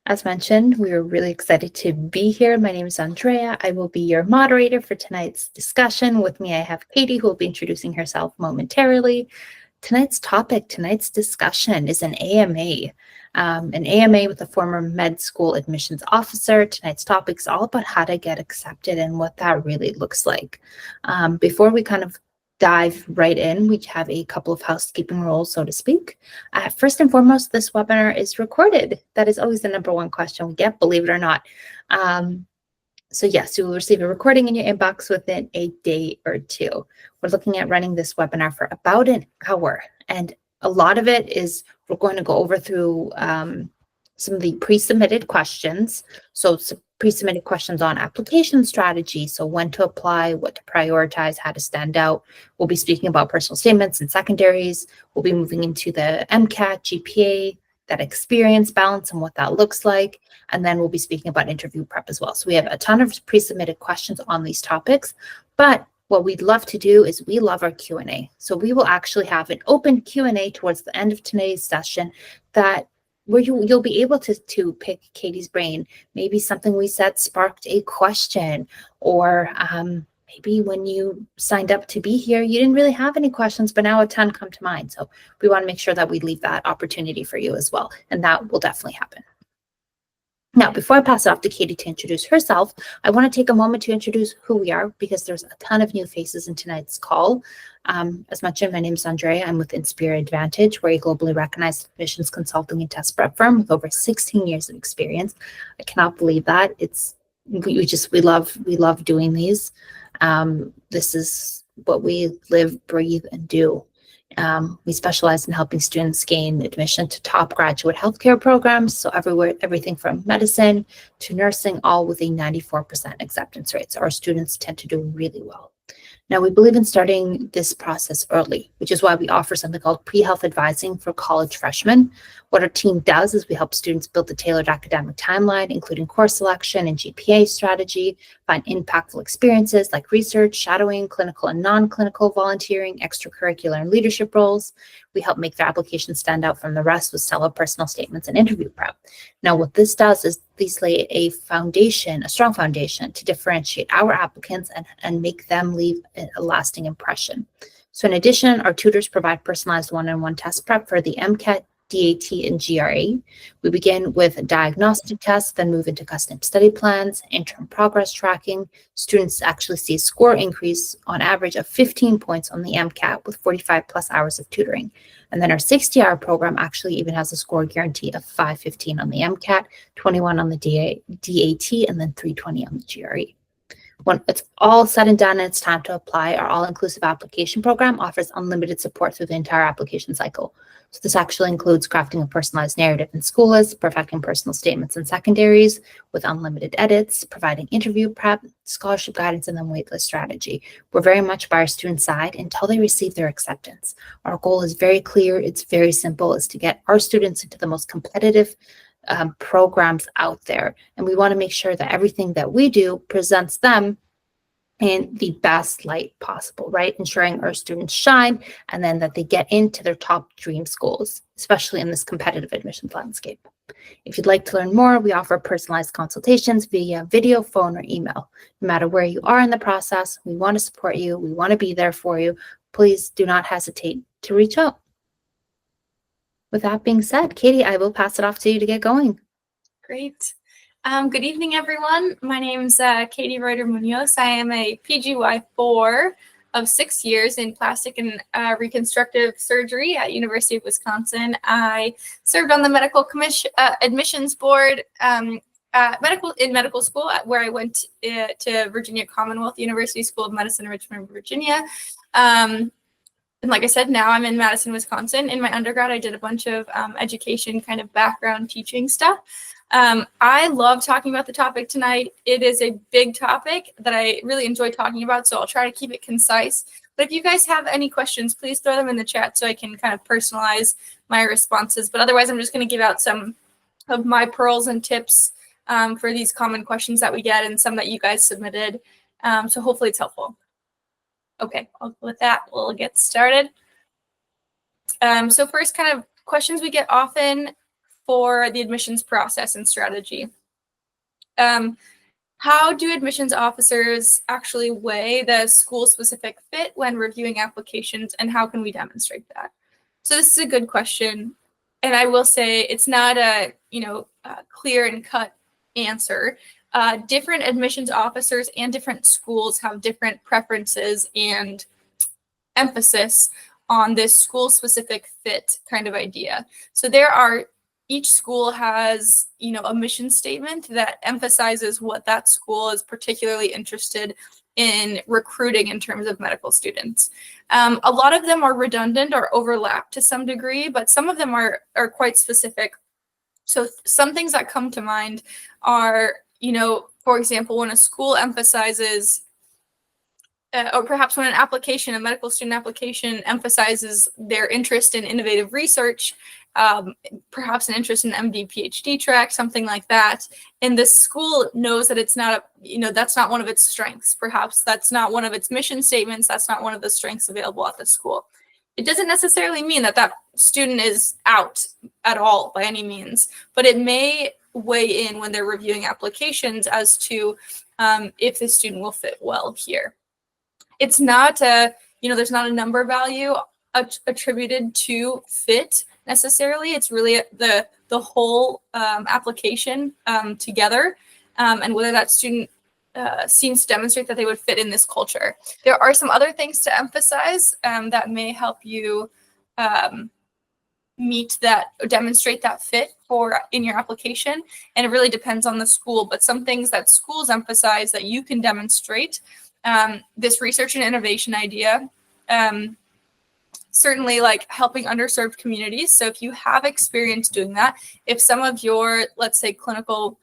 As mentioned, we are really excited to be here. My name is Andrea. I will be your moderator for tonight's discussion. With me, I have Katie, who will be introducing herself momentarily. Tonight's topic, tonight's discussion is an AMA with a former med school admissions officer. Tonight's topic is all about how to get accepted and what that really looks like. Before we kind of dive right in, we have a couple of housekeeping rules, so to speak. First and foremost, this webinar is recorded. That is always the number one question we get, believe it or not. So yes, you will receive a recording in your inbox within a day or two. We're looking at running this webinar for about an hour, and a lot of it is we're going to go over through some of the pre-submitted questions. So pre-submitted questions on application strategy, so when to apply, what to prioritize, how to stand out. We'll be speaking about personal statements and secondaries. We'll be moving into the MCAT, GPA, that experience balance and what that looks like. And then we'll be speaking about interview prep as well. So we have a ton of pre-submitted questions on these topics, but what we'd love to do is we love our Q&A. So we will actually have an open Q&A towards the end of today's session that where you'll be able to pick Katie's brain. Maybe something we said sparked a question, or maybe when you signed up to be here, you didn't really have any questions, but now a ton come to mind. So we want to make sure that we leave that opportunity for you as well, and that will definitely happen. Now, before I pass it off to Katie to introduce herself, I want to take a moment to introduce who we are, because there's a ton of new faces in tonight's call. As mentioned, my name is Andrea. I'm with Inspire Advantage. We're a globally recognized admissions consulting and test prep firm with over 16 years of experience. I cannot believe that. We love doing these. This is what we live, breathe, and do. We specialize in helping students gain admission to top graduate healthcare programs. So everything from medicine to nursing, all with a 94% acceptance rate. So our students tend to do really well. Now, we believe in starting this process early, which is why we offer something called pre-health advising for college freshmen. What our team does is we help students build a tailored academic timeline, including course selection and GPA strategy, find impactful experiences like research, shadowing, clinical and non-clinical volunteering, extracurricular and leadership roles. We help make their application stand out from the rest with stellar personal statements and interview prep. Now, what this does is these lay a strong foundation to differentiate our applicants and make them leave a lasting impression. So in addition, our tutors provide personalized one-on-one test prep for the MCAT, DAT, and GRE. We begin with diagnostic tests, then move into custom study plans, interim progress tracking. Students actually see a score increase on average of 15 points on the MCAT with 45 plus hours of tutoring. And then our 60-hour program actually even has a score guarantee of 515 on the MCAT, 21 on the DAT, and then 320 on the GRE. When it's all said and done and it's time to apply, our all-inclusive application program offers unlimited support through the entire application cycle. So this actually includes crafting a personalized narrative in school lists, perfecting personal statements and secondaries with unlimited edits, providing interview prep, scholarship guidance, and then waitlist strategy. We're very much by our students' side until they receive their acceptance. Our goal is very clear. It's very simple. It's to get our students into the most competitive programs out there. And we want to make sure that everything that we do presents them in the best light possible, right? Ensuring our students shine and then that they get into their top dream schools, especially in this competitive admissions landscape. If you'd like to learn more, we offer personalized consultations via video, phone, or email. No matter where you are in the process, we want to support you. We want to be there for you. Please do not hesitate to reach out. With that being said, Katie, I will pass it off to you to get going. Great. Good evening, everyone. My name is Katie Reuter Munoz. I am a PGY4 of 6 years in plastic and reconstructive surgery at University of Wisconsin. I served on the medical admissions board in medical school, where I went to Virginia Commonwealth University School of Medicine in Richmond, Virginia. And like I said, now I'm in Madison, Wisconsin. In my undergrad, I did a bunch of education kind of background teaching stuff. I love talking about the topic tonight. It is a big topic that I really enjoy talking about, so I'll try to keep it concise. But if you guys have any questions, please throw them in the chat so I can kind of personalize my responses. But otherwise, I'm just going to give out some of my pearls and tips for these common questions that we get and some that you guys submitted. So hopefully it's helpful. Okay, with that, we'll get started. So first kind of questions we get often for the admissions process and strategy. How do admissions officers actually weigh the school-specific fit when reviewing applications, and how can we demonstrate that? So this is a good question, and I will say it's not a clear and cut answer. Different admissions officers and different schools have different preferences and emphasis on this school-specific fit kind of idea. So each school has, a mission statement that emphasizes what that school is particularly interested in recruiting in terms of medical students. A lot of them are redundant or overlap to some degree, but some of them are quite specific. So some things that come to mind are, for example, when a school emphasizes or perhaps when a medical student application emphasizes their interest in innovative research, perhaps an interest in MD, PhD track, something like that, and the school knows that it's not, that's not one of its strengths. Perhaps that's not one of its mission statements. That's not one of the strengths available at the school. It doesn't necessarily mean that that student is out at all by any means, but it may weigh in when they're reviewing applications as to if the student will fit well here. It's not there's not a number value attributed to fit necessarily. It's really the whole application together, and whether that student seems to demonstrate that they would fit in this culture. There are some other things to emphasize that may help you demonstrate that fit in your application, and it really depends on the school. But some things that schools emphasize that you can demonstrate. This research and innovation idea, certainly like helping underserved communities. So if you have experience doing that, if some of your, let's say, clinical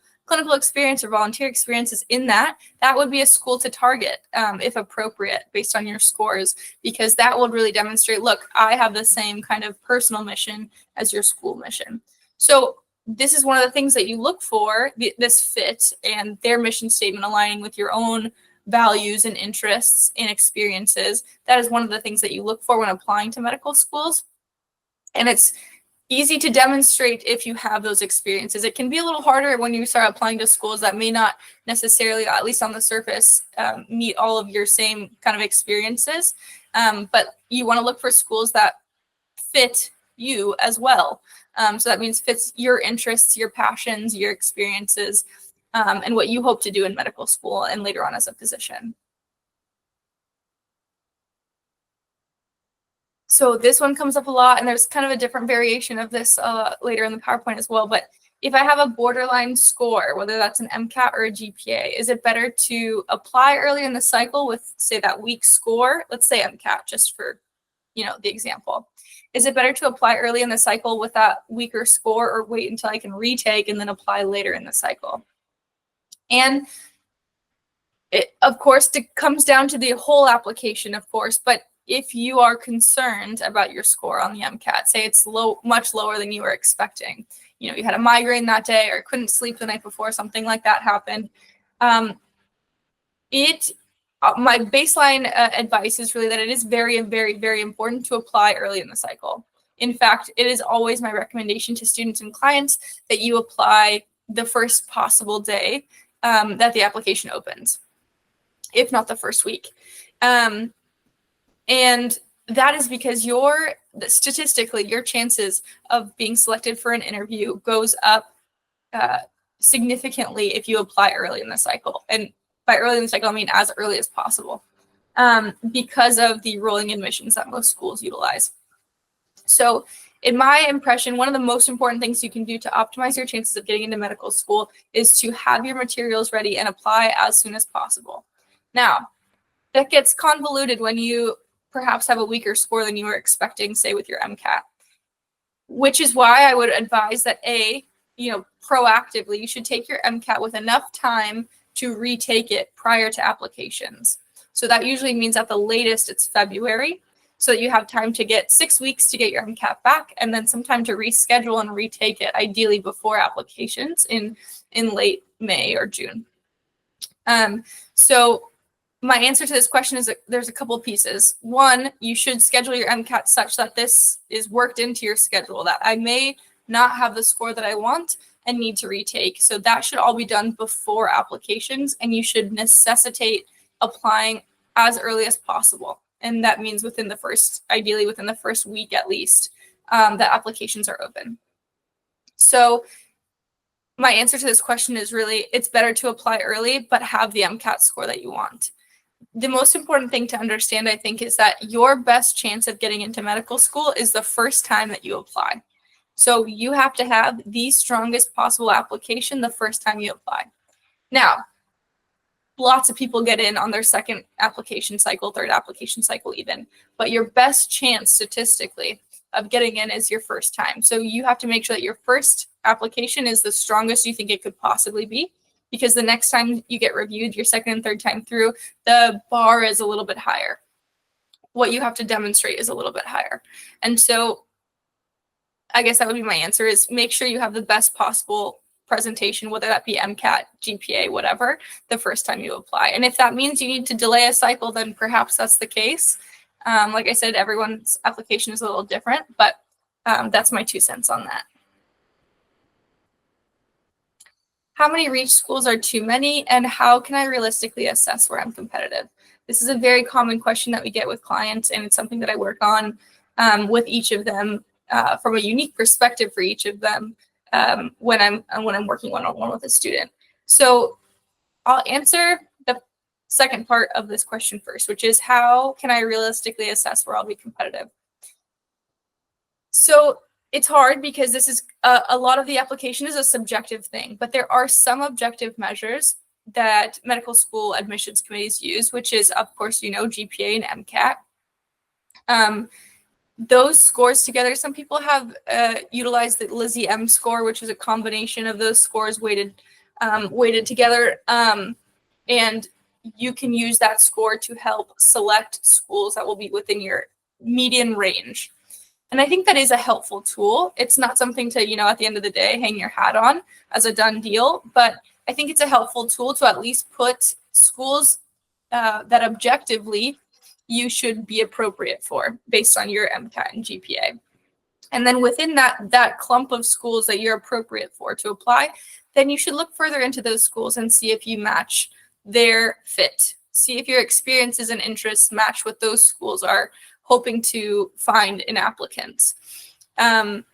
experience or volunteer experience is in that would be a school to target if appropriate based on your scores, because that would really demonstrate, look, I have the same kind of personal mission as your school mission. So this is one of the things that you look for, this fit and their mission statement aligning with your own values and interests and experiences. That is one of the things that you look for when applying to medical schools. And it's easy to demonstrate if you have those experiences. It can be a little harder when you start applying to schools that may not necessarily, at least on the surface, meet all of your same kind of experiences. But you want to look for schools that fit you as well. So that means fits your interests, your passions, your experiences, and what you hope to do in medical school and later on as a physician. So this one comes up a lot, and there's kind of a different variation of this later in the PowerPoint as well. But if I have a borderline score, whether that's an MCAT or a GPA, is it better to apply early in the cycle with, say, that weak score? Let's say MCAT, just for the example. Is it better to apply early in the cycle with that weaker score, or wait until I can retake and then apply later in the cycle? And it, of course, comes down to the whole application, of course, but if you are concerned about your score on the MCAT, say it's much lower than you were expecting, you had a migraine that day or couldn't sleep the night before, something like that happened. My baseline advice is really that it is very, very, very important to apply early in the cycle. In fact, it is always my recommendation to students and clients that you apply the first possible day that the application opens, if not the first week. And that is because statistically, your chances of being selected for an interview goes up significantly if you apply early in the cycle. And by early in the cycle, I mean as early as possible, because of the rolling admissions that most schools utilize. So in my impression, one of the most important things you can do to optimize your chances of getting into medical school is to have your materials ready and apply as soon as possible. Now, that gets convoluted when you perhaps have a weaker score than you were expecting, say with your MCAT, which is why I would advise that proactively, you should take your MCAT with enough time to retake it prior to applications. So that usually means at the latest it's February, so that you have time to get 6 weeks to get your MCAT back, and then some time to reschedule and retake it, ideally before applications in late May or June. So my answer to this question is that there's a couple of pieces. One, you should schedule your MCAT such that this is worked into your schedule, that I may not have the score that I want, and need to retake. So that should all be done before applications, and you should necessitate applying as early as possible. And that means ideally within the first week at least, that applications are open. So my answer to this question is really, it's better to apply early, but have the MCAT score that you want. The most important thing to understand, I think, is that your best chance of getting into medical school is the first time that you apply. So you have to have the strongest possible application the first time you apply. Now, lots of people get in on their second application cycle, third application cycle even, but your best chance statistically of getting in is your first time. So you have to make sure that your first application is the strongest you think it could possibly be, because the next time you get reviewed, your second and third time through, the bar is a little bit higher. What you have to demonstrate is a little bit higher. And so I guess that would be my answer, is make sure you have the best possible presentation, whether that be MCAT, GPA, whatever, the first time you apply. And if that means you need to delay a cycle, then perhaps that's the case. Like I said, everyone's application is a little different, but that's my 2 cents on that. How many reach schools are too many, and how can I realistically assess where I'm competitive? This is a very common question that we get with clients, and it's something that I work on with each of them from a unique perspective for each of them when I'm working one-on-one with a student. So I'll answer the second part of this question first, which is, how can I realistically assess where I'll be competitive? So it's hard because this is a lot of the application is a subjective thing, but there are some objective measures that medical school admissions committees use, which is, of course, GPA and MCAT. Those scores together, some people have utilized the Lizzie M score, which is a combination of those scores weighted together. And you can use that score to help select schools that will be within your median range. And I think that is a helpful tool. It's not something to, at the end of the day, hang your hat on as a done deal, but I think it's a helpful tool to at least put schools that objectively you should be appropriate for based on your MCAT and GPA. And then within that clump of schools that you're appropriate for to apply, then you should look further into those schools and see if you match their fit. See if your experiences and interests match what those schools are hoping to find in applicants. And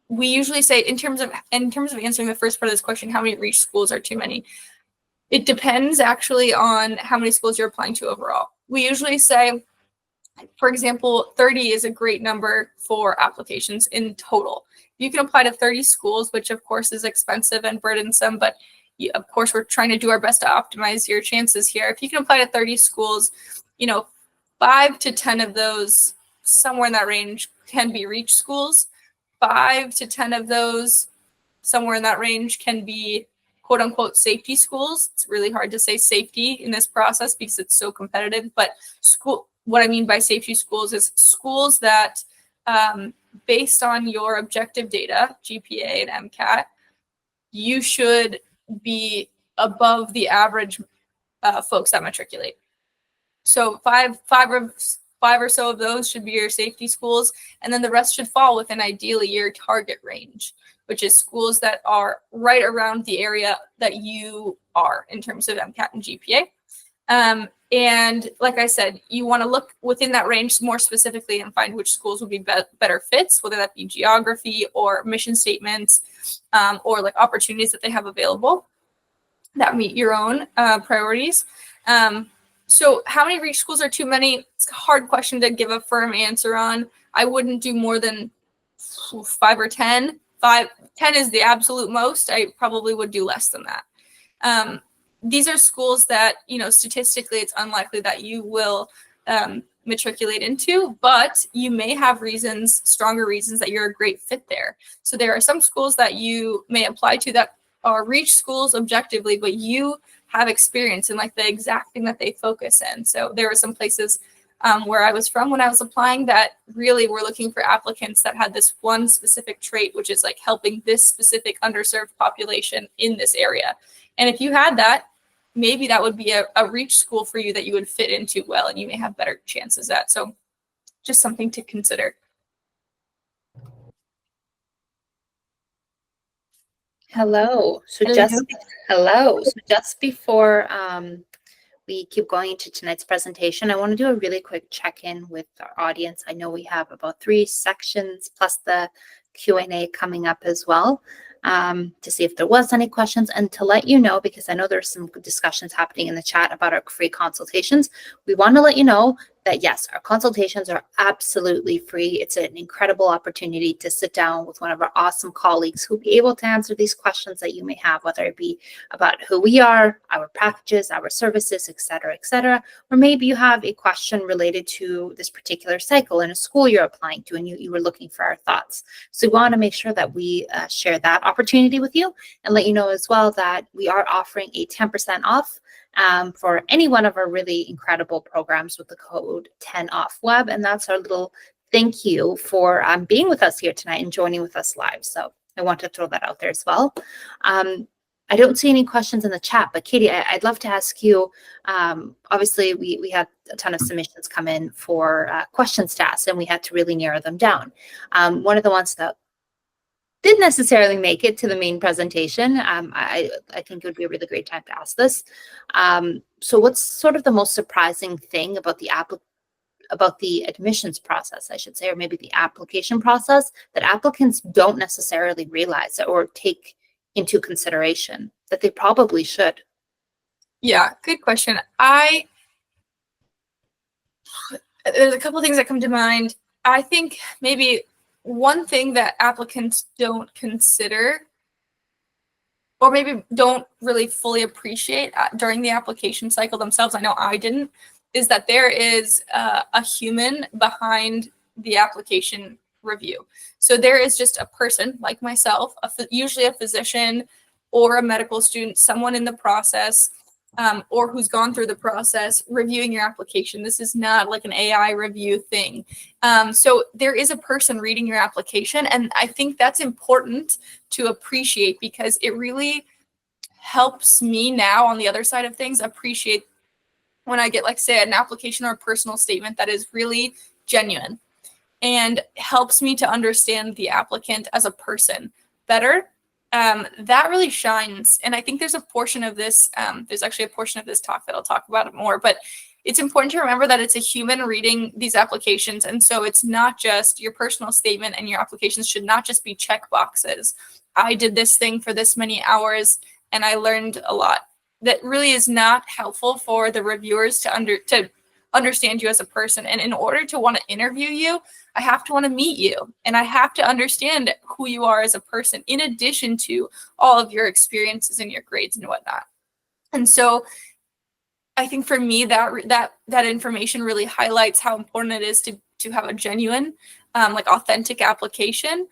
we usually say, in terms of answering the first part of this question, how many reach schools are too many? It depends actually on how many schools you're applying to overall. We usually say, for example, 30 is a great number for applications in total. You can apply to 30 schools, which of course is expensive and burdensome, but of course we're trying to do our best to optimize your chances here. If you can apply to 30 schools, 5 to 10 of those, somewhere in that range, can be reach schools. 5 to 10 of those, somewhere in that range, can be quote unquote safety schools. It's really hard to say safety in this process because it's so competitive, but what I mean by safety schools is schools that based on your objective data, GPA and MCAT, you should be above the average folks that matriculate. So five or so of those should be your safety schools, and then the rest should fall within ideally your target range, which is schools that are right around the area that you are in terms of MCAT and GPA. And like I said, you want to look within that range more specifically and find which schools would be better fits, whether that be geography or mission statements, or like opportunities that they have available that meet your own priorities. So how many reach schools are too many? It's a hard question to give a firm answer on. I wouldn't do more than 5 or 10. 10 is the absolute most. I probably would do less than that. These are schools that, statistically, it's unlikely that you will matriculate into, but you may have stronger reasons that you're a great fit there. So there are some schools that you may apply to that are reach schools objectively, but you have experience in like the exact thing that they focus in. So there were some places where I was from when I was applying that really were looking for applicants that had this one specific trait, which is like helping this specific underserved population in this area. And if you had that, maybe that would be a reach school for you that you would fit into well, and you may have better chances at. So just something to consider. Hello. Hello. Hello. So just before we keep going into tonight's presentation, I want to do a really quick check-in with our audience. I know we have about 3 sections plus the Q&A coming up as well, to see if there was any questions and to let you know, because I know there's some good discussions happening in the chat about our free consultations. We want to let you know that yes, our consultations are absolutely free. It's an incredible opportunity to sit down with one of our awesome colleagues who'll be able to answer these questions that you may have, whether it be about who we are, our packages, our services, et cetera, or maybe you have a question related to this particular cycle in a school you're applying to and you were looking for our thoughts. So we want to make sure that we share that opportunity with you and let you know as well that we are offering a 10% off for any one of our really incredible programs with the code 10OFFWEB. And that's our little thank you for being with us here tonight and joining with us live. So I want to throw that out there as well. I don't see any questions in the chat, but Katie, I'd love to ask you, obviously we had a ton of submissions come in for questions to ask, and we had to really narrow them down. One of the ones that didn't necessarily make it to the main presentation, I think it would be a really great time to ask this. So what's sort of the most surprising thing about the admissions process, I should say, or maybe the application process that applicants don't necessarily realize or take into consideration that they probably should? Yeah, good question. There's a couple of things that come to mind. I think maybe one thing that applicants don't consider or maybe don't really fully appreciate during the application cycle themselves, I know I didn't, is that there is a human behind the application review. So there is just a person like myself, usually a physician or a medical student, someone in the process, or who's gone through the process reviewing your application. This is not like an AI review thing. So there is a person reading your application, and I think that's important to appreciate because it really helps me now on the other side of things appreciate when I get, like, say, an application or a personal statement that is really genuine and helps me to understand the applicant as a person better. That really shines. And I think there's a portion of this, there's actually a portion of this talk that I'll talk about it more, but it's important to remember that it's a human reading these applications. And so it's not just your personal statement, and your applications should not just be check boxes. I did this thing for this many hours and I learned a lot. That really is not helpful for the reviewers to understand you as a person. And in order to want to interview you, I have to want to meet you, and I have to understand who you are as a person, in addition to all of your experiences and your grades and whatnot. And so I think for me, that information really highlights how important it is to have a genuine, like authentic application,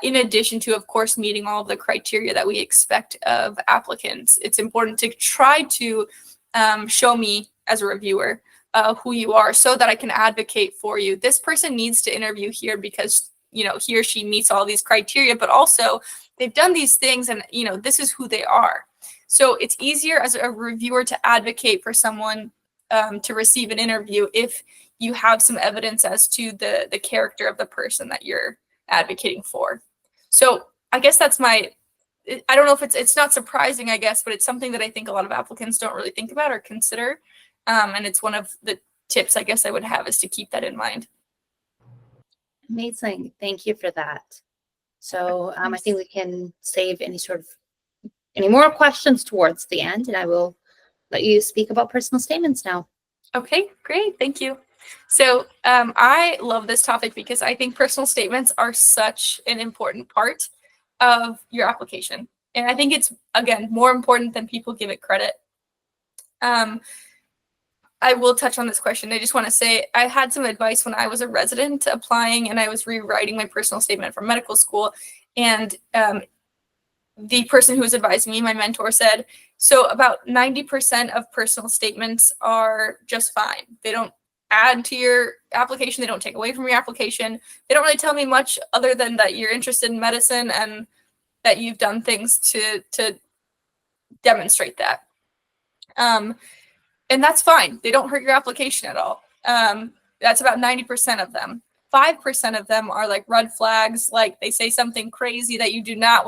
in addition to, of course, meeting all of the criteria that we expect of applicants. It's important to try to show me as a reviewer who you are so that I can advocate for you. This person needs to interview here because, he or she meets all these criteria, but also they've done these things and, this is who they are. So it's easier as a reviewer to advocate for someone to receive an interview if you have some evidence as to the character of the person that you're advocating for. So I guess that's I don't know if it's not surprising, I guess, but it's something that I think a lot of applicants don't really think about or consider. And it's one of the tips I guess I would have is to keep that in mind. Amazing. Thank you for that. So I think we can save any more questions towards the end, and I will let you speak about personal statements now. Okay, great. Thank you. So I love this topic because I think personal statements are such an important part of your application. And I think it's, again, more important than people give it credit. I will touch on this question. I just want to say I had some advice when I was a resident applying and I was rewriting my personal statement for medical school. And the person who was advising me, my mentor, said, so about 90% of personal statements are just fine. They don't add to your application. They don't take away from your application. They don't really tell me much other than that you're interested in medicine and that you've done things to demonstrate that. And that's fine. They don't hurt your application at all. That's about 90% of them. 5% of them are like red flags, like they say something crazy that you don't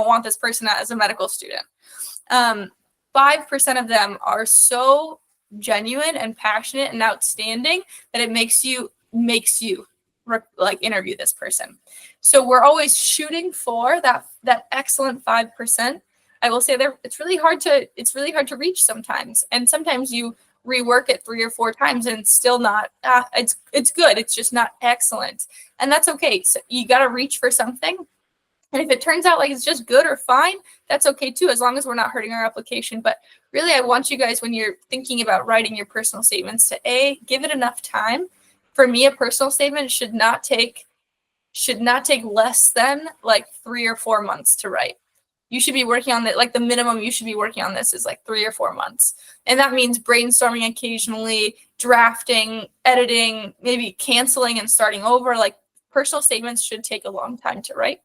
want this person as a medical student. 5% of them are so genuine and passionate and outstanding that it makes you like interview this person. So we're always shooting for that excellent 5%. I will say it's really hard to reach sometimes, and sometimes you rework it 3 or 4 times and it's still not it's good, it's just not excellent, and that's okay. So you got to reach for something, and if it turns out like it's just good or fine, that's okay too, as long as we're not hurting our application. But really, I want you guys, when you're thinking about writing your personal statements, to give it enough time. For me, a personal statement should not take less than like 3 or 4 months to write. You should be working on it, like the minimum you should be working on this is like 3 or 4 months. And that means brainstorming occasionally, drafting, editing, maybe canceling and starting over. Like, personal statements should take a long time to write.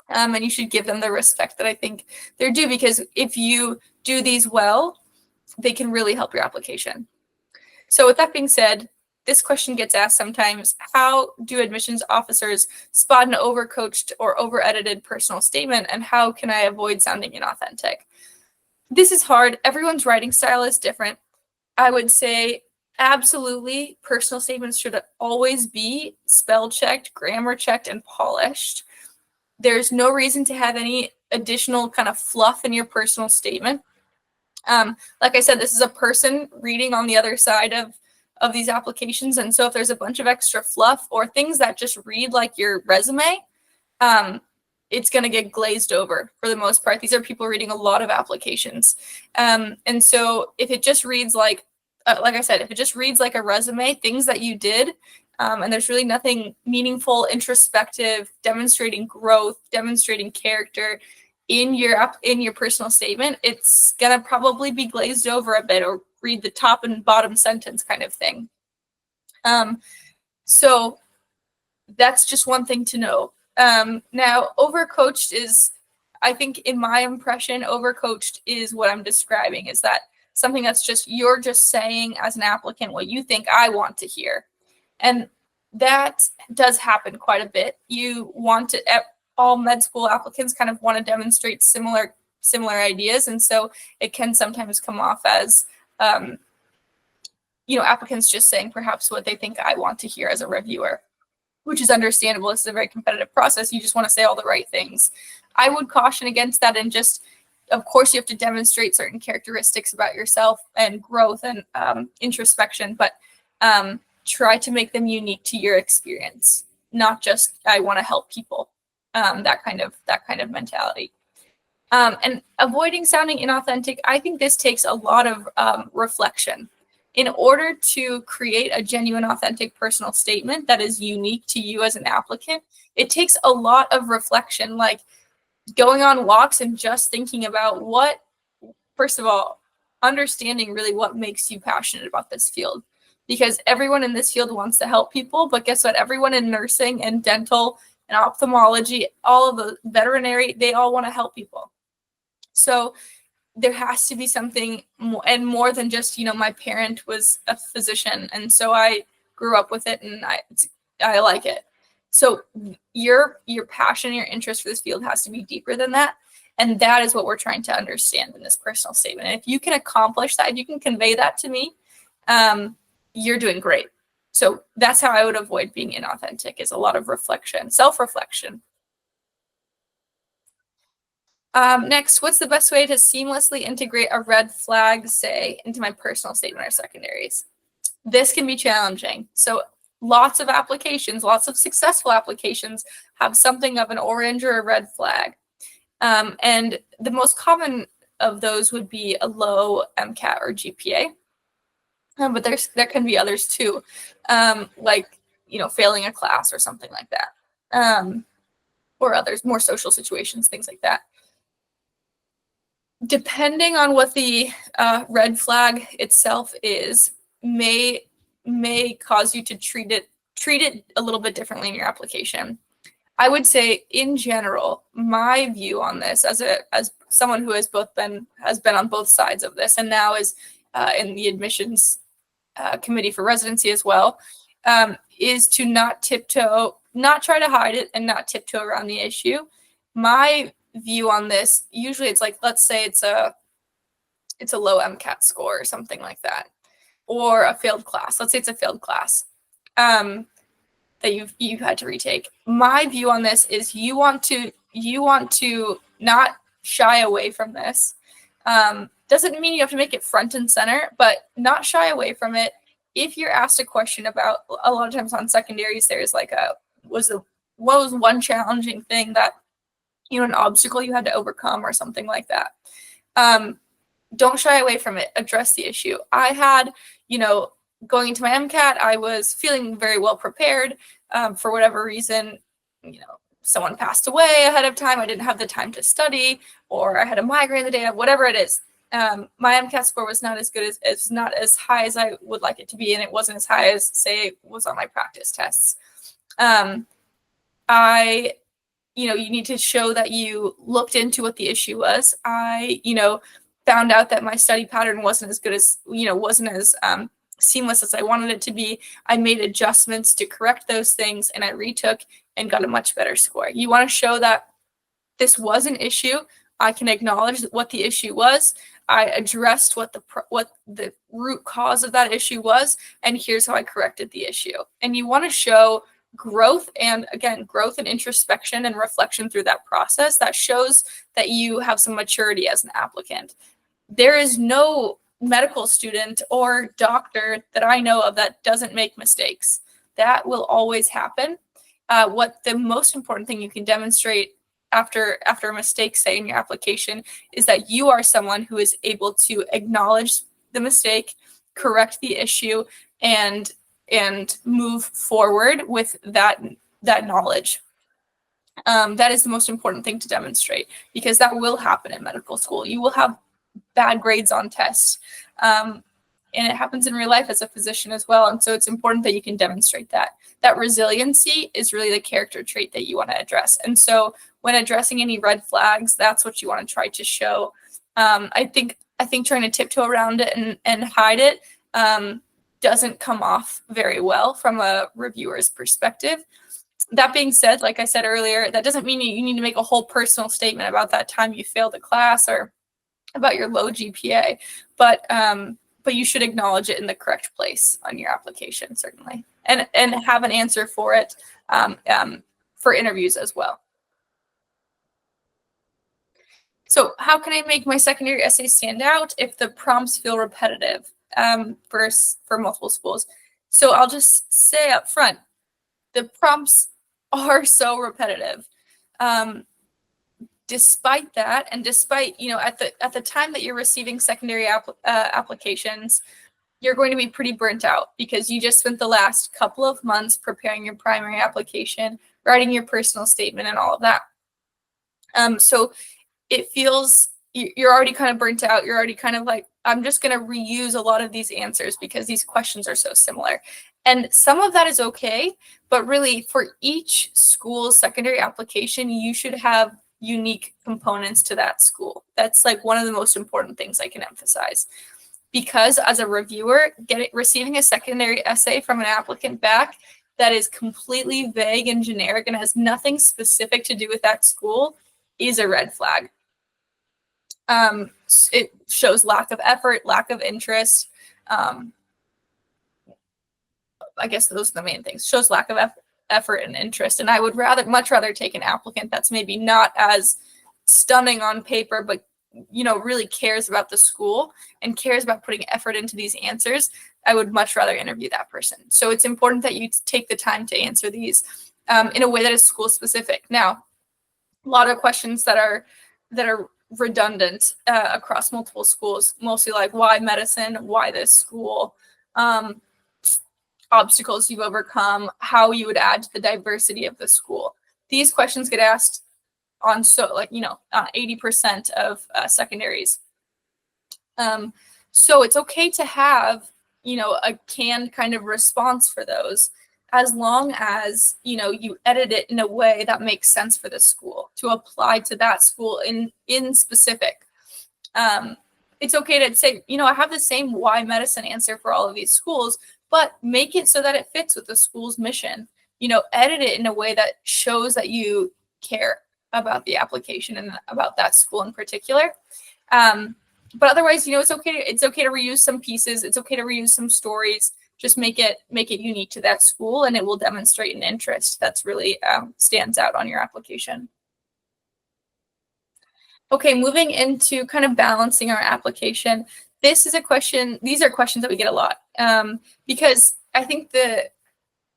And you should give them the respect that I think they're due, because if you do these well, they can really help your application. So with that being said, this question gets asked sometimes: how do admissions officers spot an overcoached or over-edited personal statement, and how can I avoid sounding inauthentic? This is hard. Everyone's writing style is different. I would say absolutely personal statements should always be spell checked, grammar checked, and polished. There's no reason to have any additional kind of fluff in your personal statement. Like I said, this is a person reading on the other side of these applications. And so if there's a bunch of extra fluff or things that just read like your resume, it's going to get glazed over for the most part. These are people reading a lot of applications. And so if it just reads like I said, if it just reads like a resume, things that you did, and there's really nothing meaningful, introspective, demonstrating growth, demonstrating character in your personal statement, it's going to probably be glazed over a bit, or read the top and bottom sentence kind of thing. So that's just one thing to know. Now, overcoached is, I think in my impression, overcoached is what I'm describing, is that something that's you're just saying as an applicant what you think I want to hear. And that does happen quite a bit. All med school applicants kind of want to demonstrate similar ideas. And so it can sometimes come off as, applicants just saying perhaps what they think I want to hear as a reviewer, which is understandable. This is a very competitive process. You just want to say all the right things. I would caution against that, and just, of course, you have to demonstrate certain characteristics about yourself and growth and introspection, but try to make them unique to your experience, not just I want to help people. That kind of mentality. And avoiding sounding inauthentic, I think this takes a lot of reflection. In order to create a genuine, authentic personal statement that is unique to you as an applicant, it takes a lot of reflection, like going on walks and just thinking about first of all, understanding really what makes you passionate about this field. Because everyone in this field wants to help people, but guess what? Everyone in nursing and dental and ophthalmology, all of the veterinary, they all want to help people. So there has to be something more than just, my parent was a physician, and so I grew up with it and I like it. So your passion, your interest for this field has to be deeper than that. And that is what we're trying to understand in this personal statement. And if you can accomplish that, if you can convey that to me, you're doing great. So that's how I would avoid being inauthentic, is a lot of reflection, self-reflection. Next, what's the best way to seamlessly integrate a red flag, say, into my personal statement or secondaries? This can be challenging. So lots of applications, lots of successful applications have something of an orange or a red flag. And the most common of those would be a low MCAT or GPA. But there can be others too, like, failing a class or something like that, or others, more social situations, things like that. Depending on what the red flag itself is, may cause you to treat it a little bit differently in your application. I would say, in general, my view on this, as someone who has been on both sides of this, and now is in the admissions committee for residency as well, is to not try to hide it and not tiptoe around the issue. My view on this, usually it's like, let's say it's a low MCAT score or something like that, or a failed class. Let's say it's a failed class that you've had to retake. My view on this is you want to not shy away from this. Doesn't mean you have to make it front and center, but not shy away from it. If you're asked a question about, a lot of times on secondaries, there's like what was one challenging thing that, an obstacle you had to overcome or something like that. Don't shy away from it. Address the issue. I had, going into my MCAT, I was feeling very well prepared. For whatever reason, someone passed away ahead of time. I didn't have the time to study, or I had a migraine the day of, whatever it is. My MCAT score was not as good as not as high as I would like it to be, and it wasn't as high as, say, it was on my practice tests. You need to show that you looked into what the issue was. I found out that my study pattern wasn't as good as, wasn't as seamless as I wanted it to be. I made adjustments to correct those things, and I retook and got a much better score. You want to show that this was an issue. I can acknowledge what the issue was. I addressed what the root cause of that issue was, and here's how I corrected the issue. And you want to show growth, and again, growth and introspection and reflection through that process that shows that you have some maturity as an applicant. There is no medical student or doctor that I know of that doesn't make mistakes. That will always happen. What the most important thing you can demonstrate after a mistake, say in your application, is that you are someone who is able to acknowledge the mistake, correct the issue, and move forward with that knowledge. That is the most important thing to demonstrate, because that will happen in medical school. You will have bad grades on tests. And it happens in real life as a physician as well. And so it's important that you can demonstrate that. That resiliency is really the character trait that you want to address. And so when addressing any red flags, that's what you want to try to show. I think trying to tiptoe around it and hide it doesn't come off very well from a reviewer's perspective. That being said, like I said earlier, that doesn't mean you need to make a whole personal statement about that time you failed a class or about your low GPA, but you should acknowledge it in the correct place on your application, certainly, and have an answer for it for interviews as well. So how can I make my secondary essay stand out if the prompts feel repetitive for multiple schools? So I'll just say up front, the prompts are so repetitive. Despite that, and despite, at the time that you're receiving secondary applications, you're going to be pretty burnt out because you just spent the last couple of months preparing your primary application, writing your personal statement, and all of that. So it feels you're already kind of burnt out. You're already kind of like, I'm just going to reuse a lot of these answers because these questions are so similar. And some of that is okay, but really for each school's secondary application, you should have unique components to that school. That's like one of the most important things I can emphasize. Because as a reviewer, receiving a secondary essay from an applicant back that is completely vague and generic and has nothing specific to do with that school is a red flag. It shows lack of effort, lack of interest. I guess those are the main things. Shows lack of effort and interest. And I would much rather take an applicant that's maybe not as stunning on paper, but really cares about the school and cares about putting effort into these answers. I would much rather interview that person. So it's important that you take the time to answer these in a way that is school specific. Now, a lot of questions that are redundant across multiple schools, mostly like why medicine, why this school, obstacles you've overcome, how you would add to the diversity of the school. These questions get asked on 80% of secondaries. So it's okay to have, a canned kind of response for those, as long as, you edit it in a way that makes sense for the school to apply to that school in specific. It's okay to say, I have the same why medicine answer for all of these schools, but make it so that it fits with the school's mission. Edit it in a way that shows that you care about the application and about that school in particular. But otherwise, it's okay to reuse some pieces. It's okay to reuse some stories. Just make it unique to that school, and it will demonstrate an interest that's really stands out on your application. Okay, moving into kind of balancing our application. These are questions that we get a lot, because I think the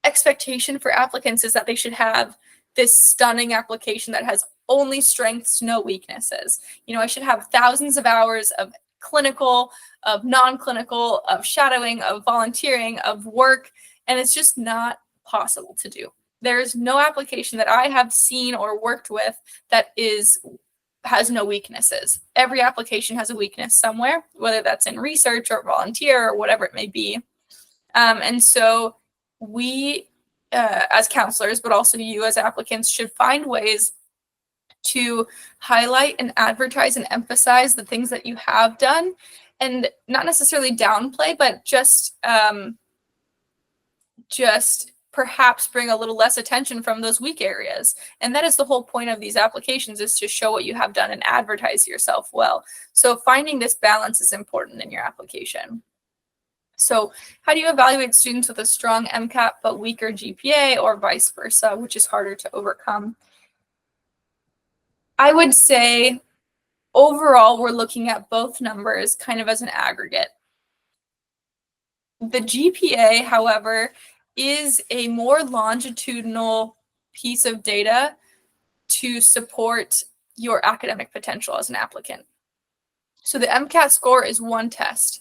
expectation for applicants is that they should have this stunning application that has only strengths, no weaknesses. I should have thousands of hours of clinical, of non-clinical, of shadowing, of volunteering, of work, and it's just not possible to do. There's no application that I have seen or worked with that has no weaknesses. Every application has a weakness somewhere, whether that's in research or volunteer or whatever it may be. And so we, as counselors, but also you as applicants, should find ways to highlight and advertise and emphasize the things that you have done, and not necessarily downplay, but just perhaps bring a little less attention from those weak areas. And that is the whole point of these applications, is to show what you have done and advertise yourself well. So finding this balance is important in your application. So how do you evaluate students with a strong MCAT but weaker GPA, or vice versa, which is harder to overcome? I would say overall, we're looking at both numbers kind of as an aggregate. The GPA, however, is a more longitudinal piece of data to support your academic potential as an applicant. So the MCAT score is one test.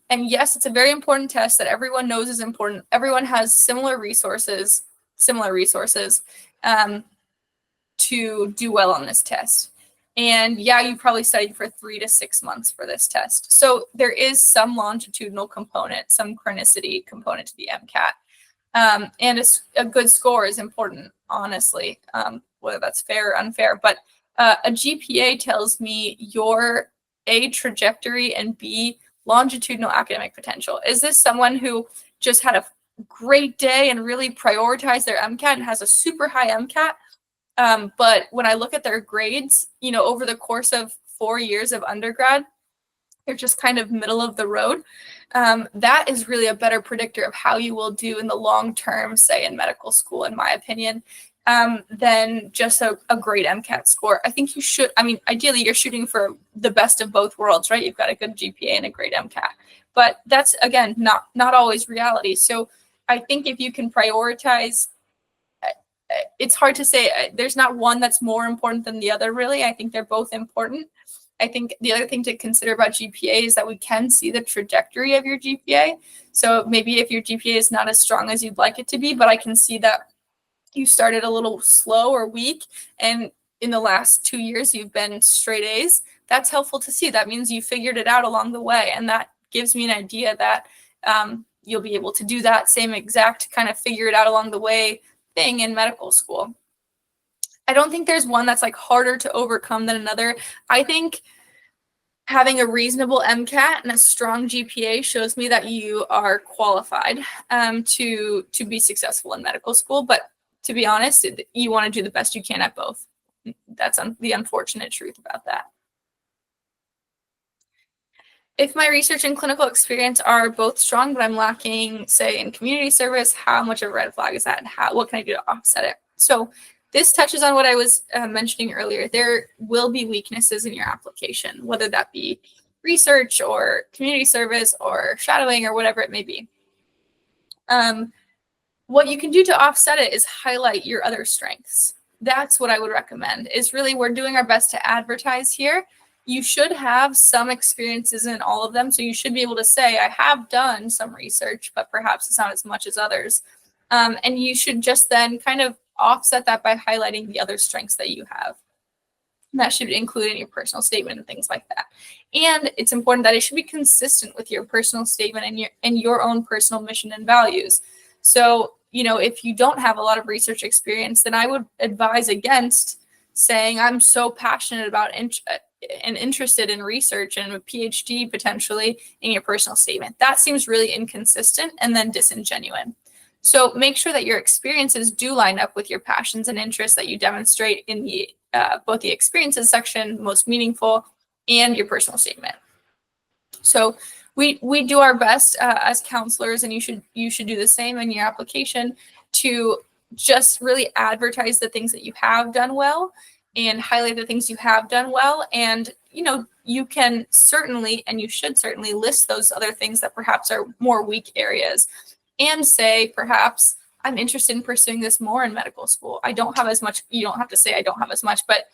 And yes, it's a very important test that everyone knows is important. Everyone has similar resources to do well on this test. And yeah, you probably studied for 3 to 6 months for this test. So there is some longitudinal component, some chronicity component to the MCAT. And a good score is important, honestly, whether that's fair or unfair. But a GPA tells me your A, trajectory, and B, longitudinal academic potential. Is this someone who just had a great day and really prioritized their MCAT and has a super high MCAT? But when I look at their grades, over the course of 4 years of undergrad, they're just kind of middle of the road. That is really a better predictor of how you will do in the long term, say in medical school, in my opinion, than just a great MCAT score. I think you should, ideally you're shooting for the best of both worlds, right? You've got a good GPA and a great MCAT, but that's, again, not always reality. So I think if you can prioritize, it's hard to say, there's not one that's more important than the other, really. I think they're both important. I think the other thing to consider about GPA is that we can see the trajectory of your GPA. So maybe if your GPA is not as strong as you'd like it to be, but I can see that you started a little slow or weak, and in the last 2 years you've been straight A's, that's helpful to see. That means you figured it out along the way, and that gives me an idea that you'll be able to do that same exact kind of figure it out along the way thing in medical school. I don't think there's one that's like harder to overcome than another. I think having a reasonable MCAT and a strong GPA shows me that you are qualified to be successful in medical school. But to be honest, you want to do the best you can at both. That's the unfortunate truth about that. If my research and clinical experience are both strong, but I'm lacking, say, in community service, how much of a red flag is that? And what can I do to offset it? So this touches on what I was mentioning earlier. There will be weaknesses in your application, whether that be research or community service or shadowing or whatever it may be. What you can do to offset it is highlight your other strengths. That's what I would recommend, is really we're doing our best to advertise here. You should have some experiences in all of them. So you should be able to say, I have done some research, but perhaps it's not as much as others. And you should just then kind of offset that by highlighting the other strengths that you have. And that should include in your personal statement and things like that. And it's important that it should be consistent with your personal statement and your own personal mission and values. So, if you don't have a lot of research experience, then I would advise against saying I'm so passionate about and interested in research and a PhD potentially in your personal statement. That seems really inconsistent and then disingenuous. So make sure that your experiences do line up with your passions and interests that you demonstrate in the both the experiences section, most meaningful, and your personal statement. So we do our best as counselors, and you should do the same in your application to just really advertise the things that you have done well and highlight the things you have done well. And you can certainly, and you should certainly, list those other things that perhaps are more weak areas, and say, perhaps, I'm interested in pursuing this more in medical school. I don't have as much. You don't have to say I don't have as much, but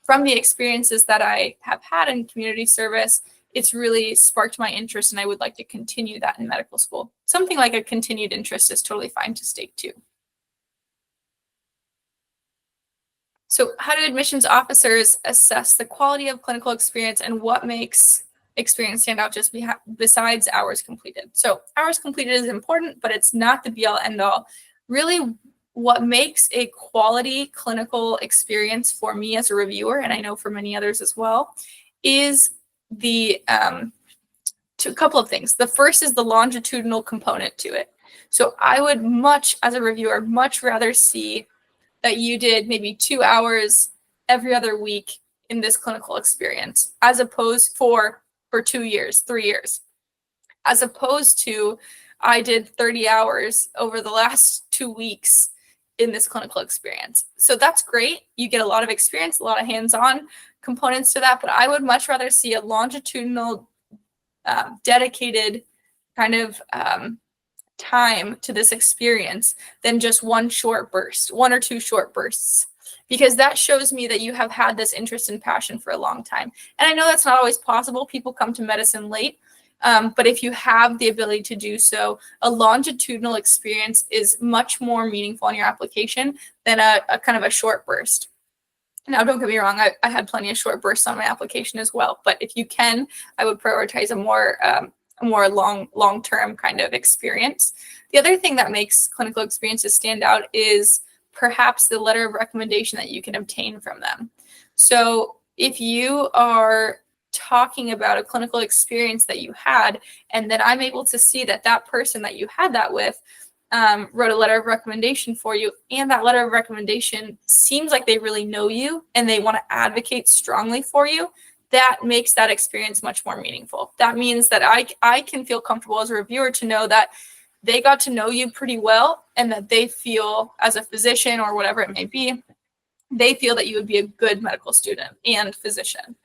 from the experiences that I have had in community service, it's really sparked my interest, and I would like to continue that in medical school. Something like a continued interest is totally fine to state too. So how do admissions officers assess the quality of clinical experience, and what makes experience stand out just besides hours completed? So hours completed is important, but it's not the be all end all. Really, what makes a quality clinical experience for me as a reviewer, and I know for many others as well, is the a couple of things. The first is the longitudinal component to it. So I would as a reviewer, much rather see that you did maybe 2 hours every other week in this clinical experience, as opposed for 2 years, 3 years, as opposed to I did 30 hours over the last 2 weeks in this clinical experience. So that's great. You get a lot of experience, a lot of hands-on components to that, but I would much rather see a longitudinal, dedicated kind of time to this experience than just one or two short bursts, because that shows me that you have had this interest and passion for a long time. And I know that's not always possible. People come to medicine late. But if you have the ability to do so, a longitudinal experience is much more meaningful in your application than a kind of a short burst. Now, don't get me wrong, I had plenty of short bursts on my application as well. But if you can, I would prioritize a more long-term kind of experience. The other thing that makes clinical experiences stand out is perhaps the letter of recommendation that you can obtain from them. So if you are talking about a clinical experience that you had, and then I'm able to see that that person that you had that with wrote a letter of recommendation for you, and that letter of recommendation seems like they really know you and they want to advocate strongly for you, that makes that experience much more meaningful. That means that I can feel comfortable as a reviewer to know that they got to know you pretty well, and that they feel, as a physician or whatever it may be, they feel that you would be a good medical student and physician.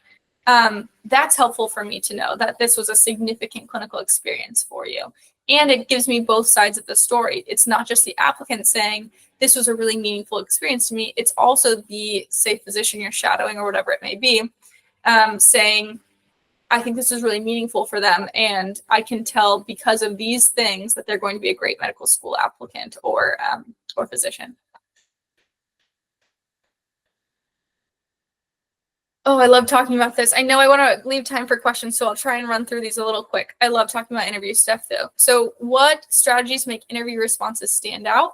That's helpful for me to know that this was a significant clinical experience for you. And it gives me both sides of the story. It's not just the applicant saying, this was a really meaningful experience to me. It's also the, say, physician you're shadowing or whatever it may be, saying, I think this is really meaningful for them, and I can tell because of these things that they're going to be a great medical school applicant or physician. Oh, I love talking about this. I know I want to leave time for questions, so I'll try and run through these a little quick. I love talking about interview stuff, though. So what strategies make interview responses stand out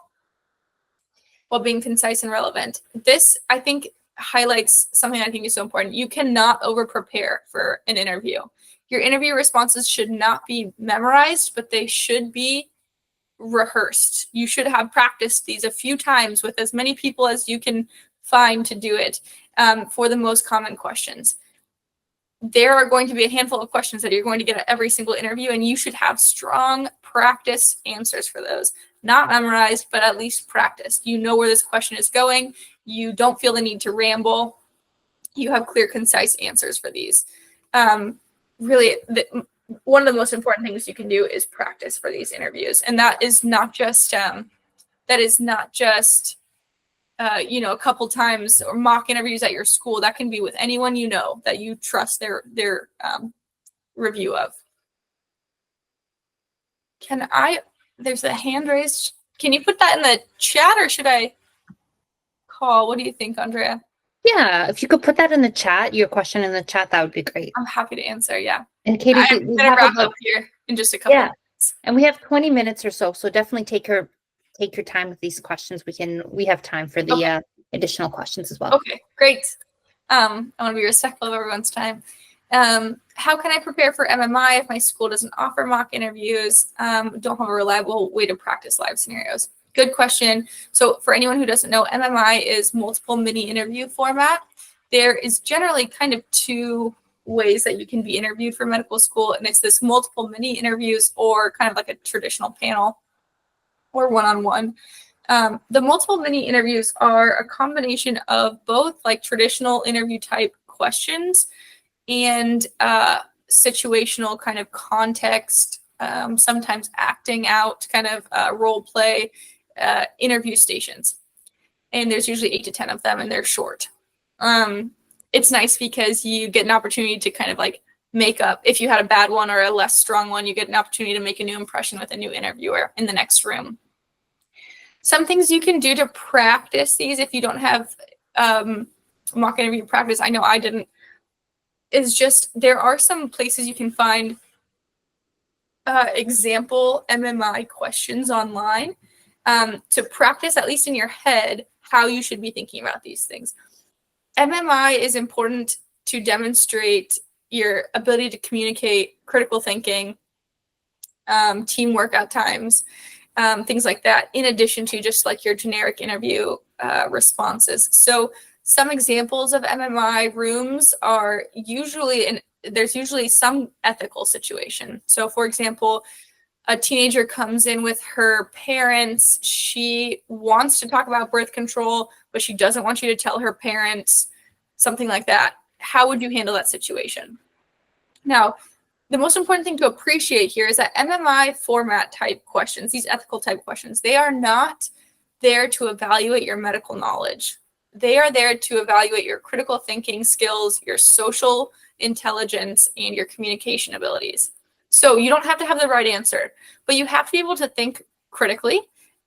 while being concise and relevant? This, I think, highlights something I think is so important. You cannot over-prepare for an interview. Your interview responses should not be memorized, but they should be rehearsed. You should have practiced these a few times with as many people as you can find to do it for the most common questions. There are going to be a handful of questions that you're going to get at every single interview, and you should have strong practice answers for those. Not memorized, but at least practiced. You know where this question is going. You don't feel the need to ramble. You have clear, concise answers for these. Really, one of the most important things you can do is practice for these interviews, and that is not just a couple times or mock interviews at your school. That can be with anyone you know that you trust their review of. There's a hand raised. Can you put that in the chat, or should I call? What do you think, Andrea? Yeah, if you could put that in the chat, your question in the chat, that would be great. I'm happy to answer, yeah. And Katie, I'm going to wrap up here in just a couple minutes. And we have 20 minutes or so definitely take your time with these questions. We have time for the additional questions as well. Okay, great. I want to be respectful of everyone's time. How can I prepare for MMI if my school doesn't offer mock interviews? Don't have a reliable way to practice live scenarios. Good question. So for anyone who doesn't know, MMI is multiple mini interview format. There is generally kind of two ways that you can be interviewed for medical school, and it's this multiple mini interviews or kind of like a traditional panel or one-on-one. The multiple mini interviews are a combination of both like traditional interview type questions and situational kind of context, sometimes acting out kind of role play interview stations. And there's usually 8 to 10 of them, and they're short. It's nice because you get an opportunity to kind of like make up, if you had a bad one or a less strong one, you get an opportunity to make a new impression with a new interviewer in the next room. Some things you can do to practice these if you don't have mock interview practice, I know I didn't, is just there are some places you can find example MMI questions online to practice, at least in your head, how you should be thinking about these things. MMI is important to demonstrate your ability to communicate, critical thinking, teamwork at times, things like that, in addition to just like your generic interview responses. So some examples of MMI rooms are usually, there's usually some ethical situation. So for example, a teenager comes in with her parents. She wants to talk about birth control, but she doesn't want you to tell her parents, something like that. How would you handle that situation? Now, the most important thing to appreciate here is that MMI format type questions, these ethical type questions, they are not there to evaluate your medical knowledge. They are there to evaluate your critical thinking skills, your social intelligence, and your communication abilities. So you don't have to have the right answer, but you have to be able to think critically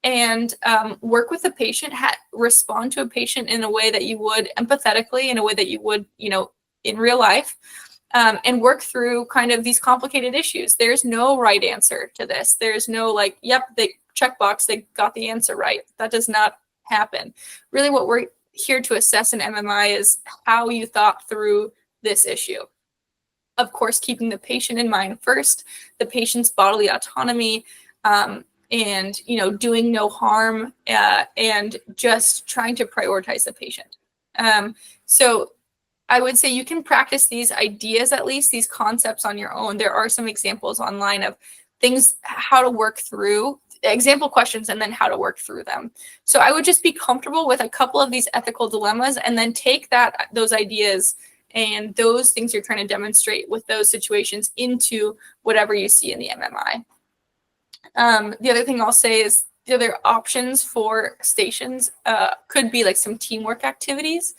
and work with the patient, respond to a patient in a way that you would empathetically, in a way that you would, in real life, and work through kind of these complicated issues. There's no right answer to this. There's no like, yep, they checkbox, they got the answer right. That does not happen. Really what we're here to assess in MMI is how you thought through this issue. Of course, keeping the patient in mind first, the patient's bodily autonomy, and doing no harm, and just trying to prioritize the patient. So I would say you can practice these ideas, at least these concepts, on your own. There are some examples online of things, how to work through example questions and then how to work through them. So I would just be comfortable with a couple of these ethical dilemmas and then take those ideas and those things you're trying to demonstrate with those situations into whatever you see in the MMI. The other thing I'll say is the other options for stations could be like some teamwork activities.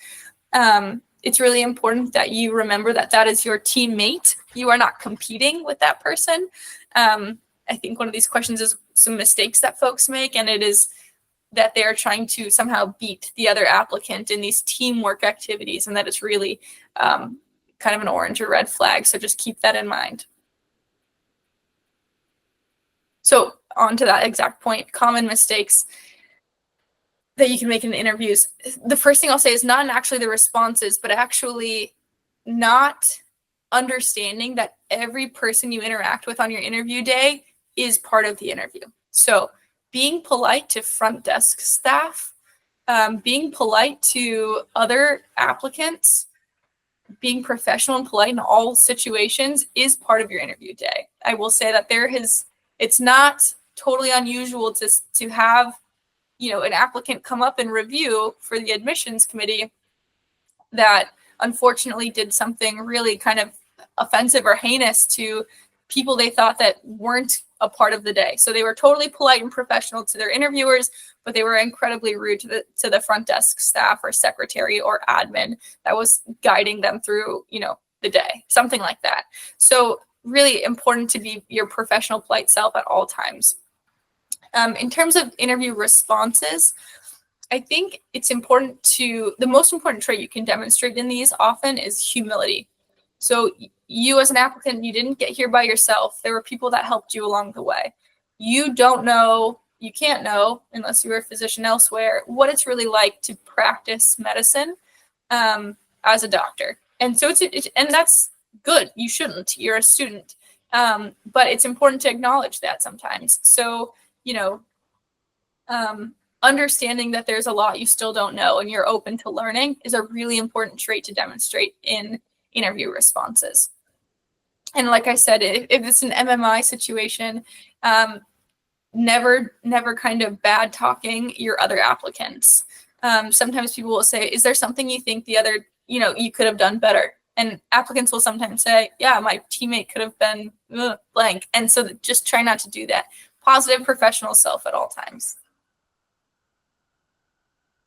It's really important that you remember that that is your teammate. You are not competing with that person. I think one of these questions is some mistakes that folks make, and it is that they're trying to somehow beat the other applicant in these teamwork activities, and that is really kind of an orange or red flag. So just keep that in mind. So on to that exact point, common mistakes that you can make in interviews. The first thing I'll say is not actually the responses, but actually not understanding that every person you interact with on your interview day is part of the interview. So being polite to front desk staff, being polite to other applicants, being professional and polite in all situations is part of your interview day. I will say that it's not totally unusual to have, an applicant come up and review for the admissions committee that unfortunately did something really kind of offensive or heinous to people they thought that weren't a part of the day. So they were totally polite and professional to their interviewers, but they were incredibly rude to the front desk staff or secretary or admin that was guiding them through, the day, something like that. So really important to be your professional, polite self at all times. In terms of interview responses, I think it's important the most important trait you can demonstrate in these often is humility. So you as an applicant, you didn't get here by yourself. There were people that helped you along the way. You don't know, you can't know, unless you were a physician elsewhere, what it's really like to practice medicine. as a doctor. And so and that's good. You shouldn't. You're a student. But it's important to acknowledge that sometimes. So, understanding that there's a lot you still don't know and you're open to learning is a really important trait to demonstrate in interview responses. And like I said, if it's an MMI situation, never kind of bad talking your other applicants. Sometimes people will say, is there something you think the other, you could have done better? And applicants will sometimes say, yeah, my teammate could have been blank. And so just try not to do that. Positive professional self at all times.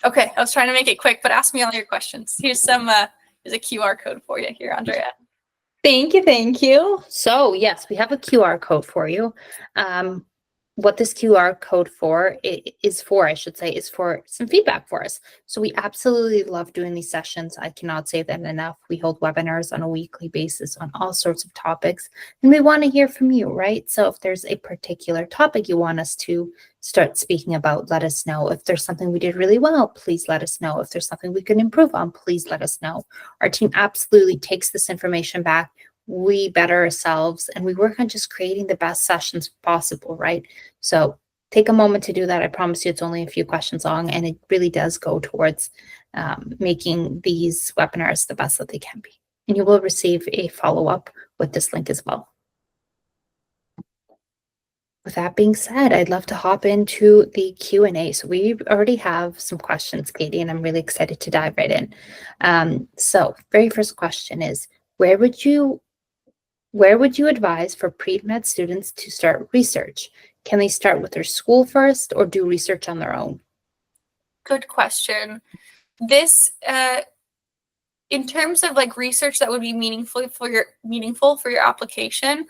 Okay, I was trying to make it quick, but ask me all your questions. Here's a QR code for you here, Andrea. Thank you, thank you. So yes, we have a QR code for you. What this QR code is for some feedback for us. So we absolutely love doing these sessions. I cannot say that enough. We hold webinars on a weekly basis on all sorts of topics, and we want to hear from you, right? So if there's a particular topic you want us to start speaking about, let us know. If there's something we did really well, please let us know. If there's something we can improve on, please let us know. Our team absolutely takes this information back. We better ourselves, and we work on just creating the best sessions possible, right? So take a moment to do that. I promise you it's only a few questions long, and it really does go towards making these webinars the best that they can be. And you will receive a follow-up with this link as well. With that being said, I'd love to hop into the Q&A. So we already have some questions, Katie, and I'm really excited to dive right in. So very first question is, where would you advise for pre-med students to start research? Can they start with their school first or do research on their own? Good question. This, in terms of like research that would be meaningful for your application,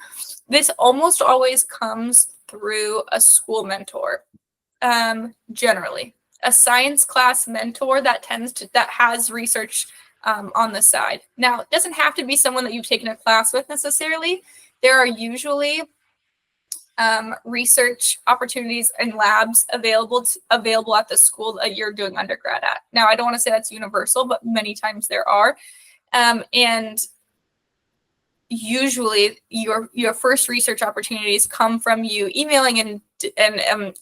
this almost always comes through a school mentor. Generally, a science class mentor that has research on the side. Now, it doesn't have to be someone that you've taken a class with necessarily. There are usually research opportunities and labs available at the school that you're doing undergrad at. Now, I don't want to say that's universal, but many times there are. And usually your first research opportunities come from you emailing and